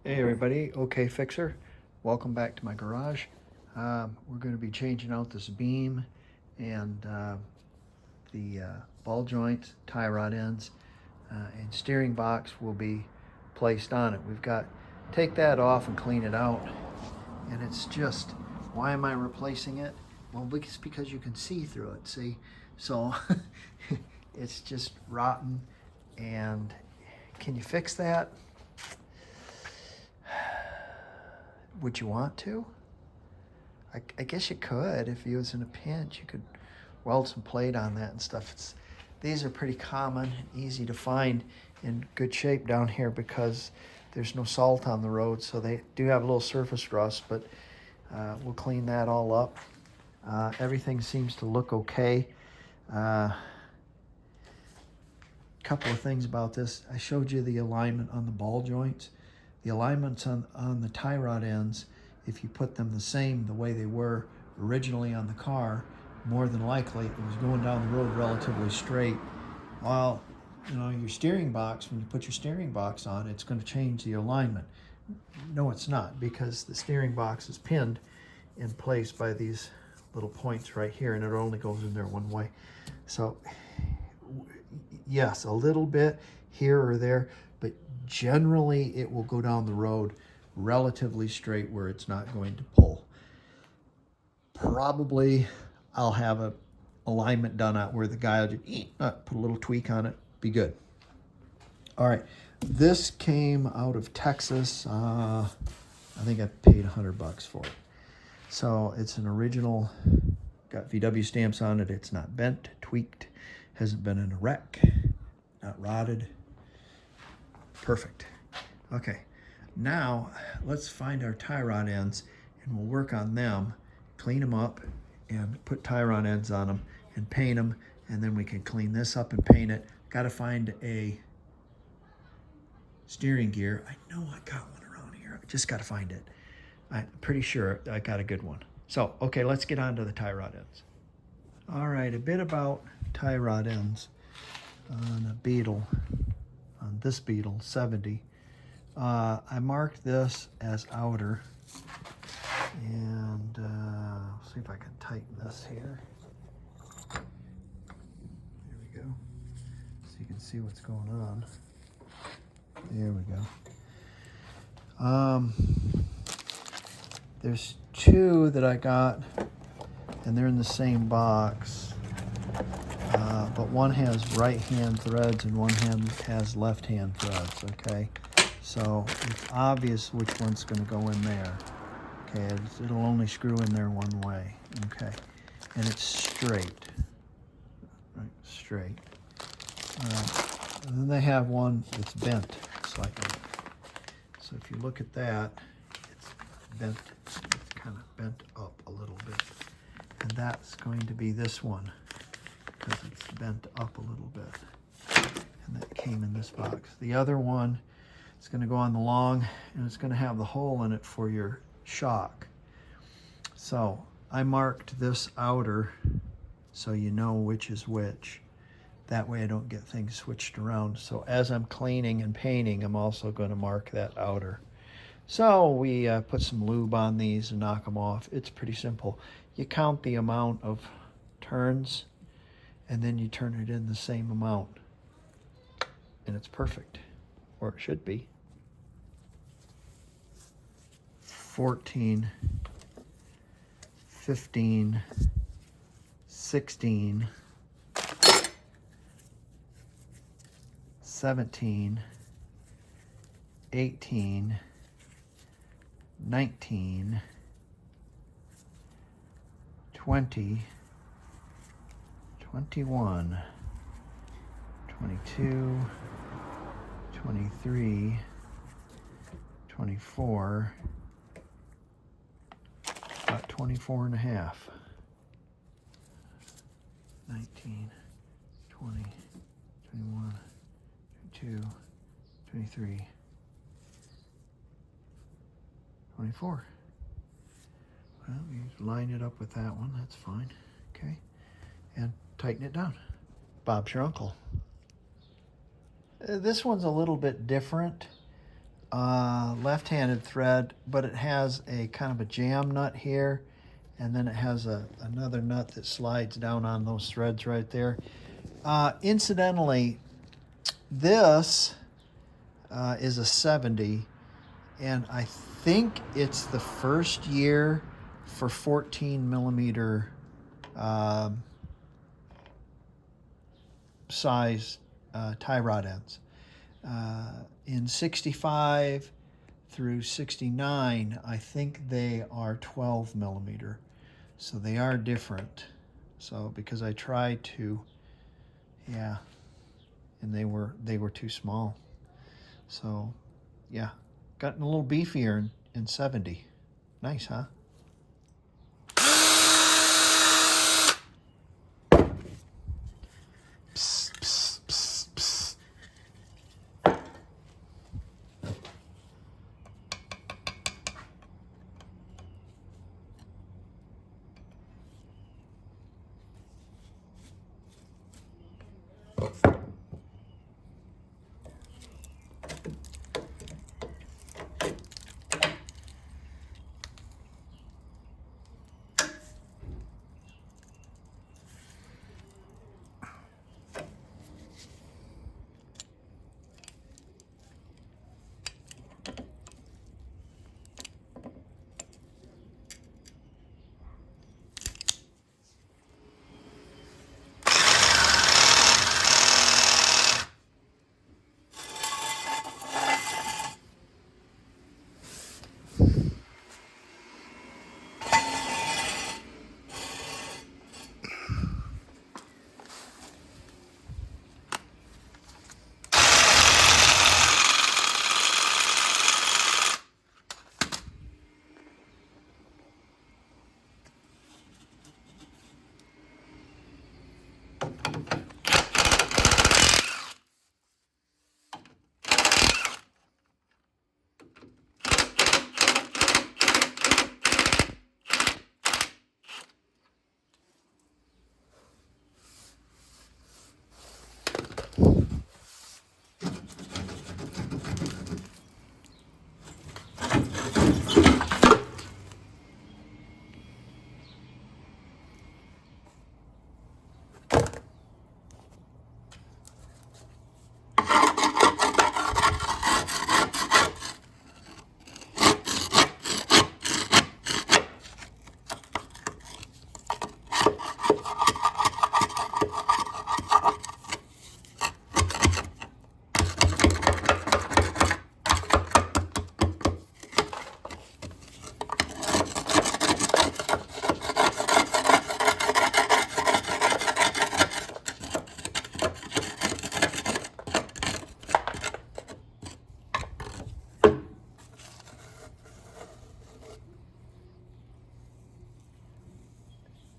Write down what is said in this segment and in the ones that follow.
Hey everybody, OkFixer. Welcome back to my garage. We're going to be changing out this beam and the ball joints, tie rod ends, and steering box will be placed on it. We've got to take that off and clean it out. And it's just, why am I replacing it? Well, it's because you can see through it, see? So it's just rotten. And can you fix that? Would you want to? I guess you could. If you was in a pinch, you could weld some plate on that and stuff. These are pretty common, easy to find in good shape down here because there's no salt on the road, so they do have a little surface rust, but we'll clean that all up. Everything seems to look okay. Couple of things about this. I showed you the alignment on the ball joints. The alignments on the tie rod ends, if you put them the way they were originally on the car, more than likely it was going down the road relatively straight. While, your steering box, when you put your steering box on, it's going to change the alignment. No, it's not, because the steering box is pinned in place by these little points right here, and it only goes in there one way. So, yes, a little bit here or there, but generally it will go down the road relatively straight where it's not going to pull. Probably I'll have a alignment done out where the guy will just put a little tweak on it, be good. All right, this came out of Texas. I think I paid $100 for it. So it's an original, got VW stamps on it. It's not bent, tweaked, hasn't been in a wreck, not rotted. Perfect. Okay, now let's find our tie rod ends and we'll work on them, clean them up and put tie rod ends on them and paint them, and then we can clean this up and paint it. Got to find a steering gear. I know I got one around here. I just got to find it. I'm pretty sure I got a good one. So, okay, let's get on to the tie rod ends. All right, a bit about tie rod ends on a Beetle. On this Beetle 70, I marked this as outer, and see if I can tighten this here. There we go, so you can see what's going on. There we go. There's two that I got, and they're in the same box. But one has right-hand threads and one has left-hand threads, okay? So it's obvious which one's going to go in there. Okay, it'll only screw in there one way, okay? And it's straight, right, straight. And then they have one that's bent slightly. So if you look at that, it's bent, it's kind of bent up a little bit. And that's going to be this one, because it's bent up a little bit, and that came in this box. The other one is going to go on the long, and it's going to have the hole in it for your shock. So I marked this outer so you know which is which. That way I don't get things switched around. So as I'm cleaning and painting, I'm also going to mark that outer. So we put some lube on these and knock them off. It's pretty simple. You count the amount of turns, and then you turn it in the same amount, and it's perfect, or it should be. 14, 15, 16, 17, 18, 19, 20, 21, 22, 23, 24, about 24 and a half, 19, 20, 21, 22, 23, 24. Well, you line it up with that one, that's fine, okay? And tighten it down. Bob's your uncle. This one's a little bit different. left-handed thread, but it has a kind of a jam nut here, and then it has another nut that slides down on those threads right there. Incidentally, this is a 70, and I think it's the first year for 14 millimeter size tie rod ends. In 65 through 69, I think they are 12 millimeter. So they are different. So because I tried to, yeah, and they were too small. So yeah, gotten a little beefier in 70. Nice, huh? Psst, psst, psst, psst.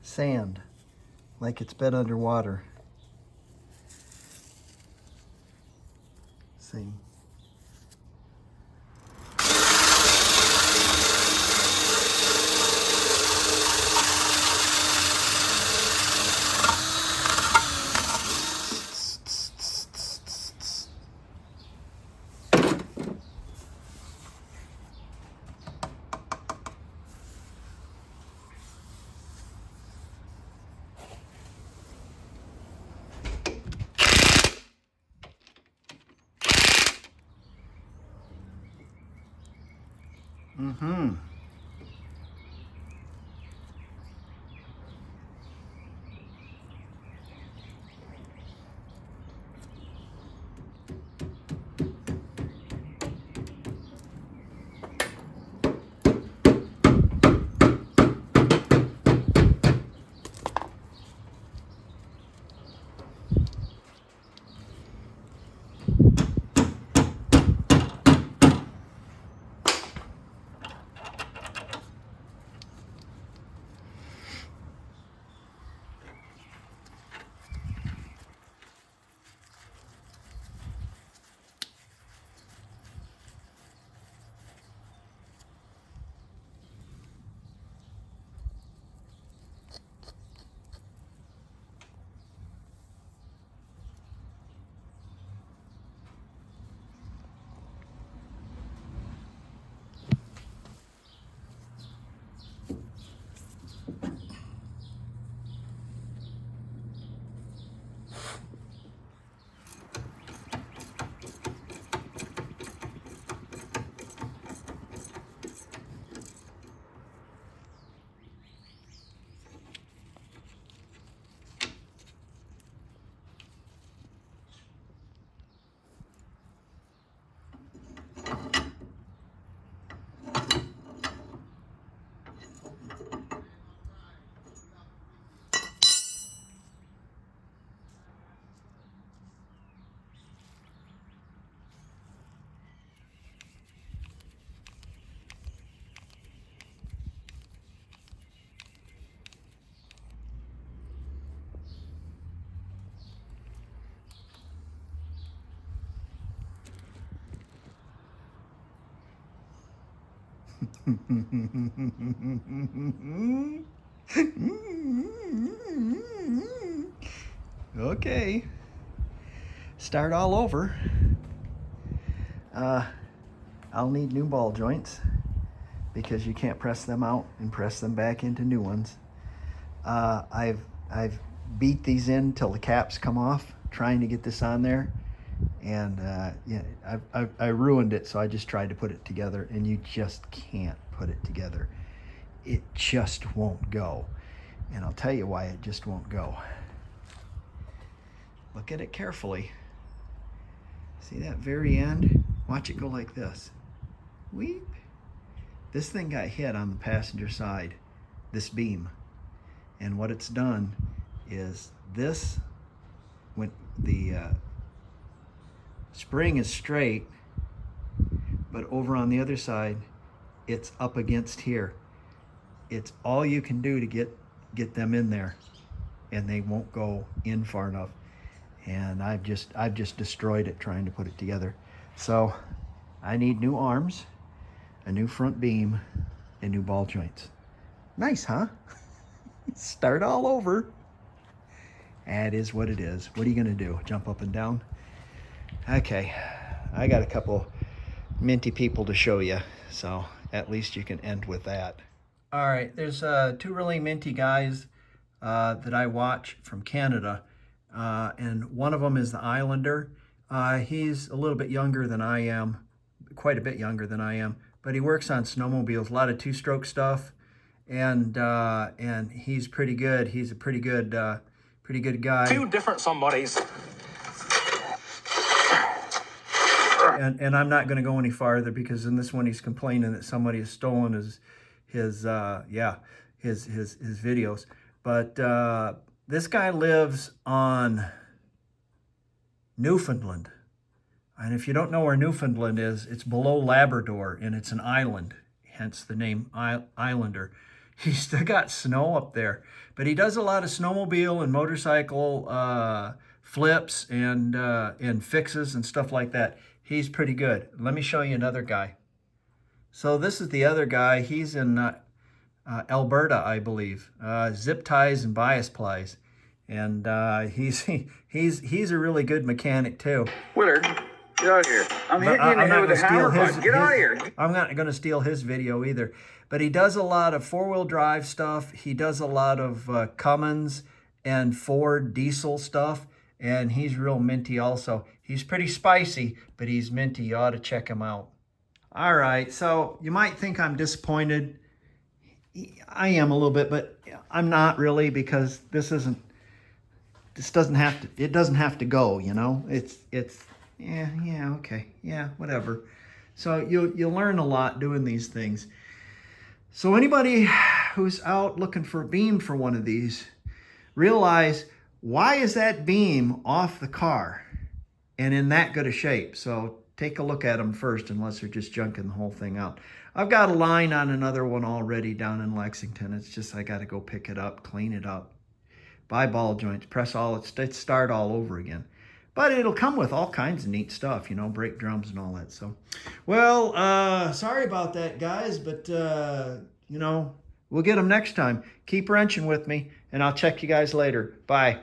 Sand, like it's been underwater. See? Mm-hmm. Okay. Start all over. I'll need new ball joints because you can't press them out and press them back into new ones. I've beat these in till the caps come off, trying to get this on there, and yeah, I ruined it. So I just tried to put it together, and you just can't put it together. It just won't go, and I'll tell you why it just won't go. Look at it carefully. See that very end? Watch it go like this. Weep. This thing got hit on the passenger side, this beam. And what it's done is this, when the spring is straight, but over on the other side, it's up against here. It's all you can do to get them in there, and they won't go in far enough. And I've just destroyed it trying to put it together. So I need new arms, a new front beam, and new ball joints. Nice, huh? Start all over. That is what it is. What are you gonna do? Jump up and down? Okay, I got a couple minty people to show you, so at least you can end with that. All right, there's two really minty guys that I watch from Canada. And one of them is the Islander. He's a little bit younger than I am, quite a bit younger than I am, but he works on snowmobiles, a lot of two-stroke stuff, and he's pretty good. He's a pretty good guy. Two different somebodies. And I'm not going to go any farther because in this one he's complaining that somebody has stolen his videos, but. This guy lives on Newfoundland. And if you don't know where Newfoundland is, it's below Labrador, and it's an island, hence the name Islander. He's still got snow up there, but he does a lot of snowmobile and motorcycle flips and fixes and stuff like that. He's pretty good. Let me show you another guy. So this is the other guy. He's in Alberta, I believe. Zip ties and bias plies, and he's a really good mechanic too. Willard, get out of here! I'm hitting you in the head with a hammer. Get out of here! I'm not going to steal his video either. But he does a lot of four-wheel drive stuff. He does a lot of Cummins and Ford diesel stuff, and he's real minty also. He's pretty spicy, but he's minty. You ought to check him out. All right, so you might think I'm disappointed. I am a little bit, but I'm not really, because it doesn't have to go, you know. It's yeah, okay, yeah, whatever. So you learn a lot doing these things. So anybody who's out looking for a beam for one of these, realize, why is that beam off the car and in that good a shape? So take a look at them first, unless they're just junking the whole thing out. I've got a line on another one already down in Lexington. It's just I got to go pick it up, clean it up, buy ball joints, press all it, start all over again. But it'll come with all kinds of neat stuff, you know, brake drums and all that. So, well, sorry about that, guys, but, you know, we'll get them next time. Keep wrenching with me, and I'll check you guys later. Bye.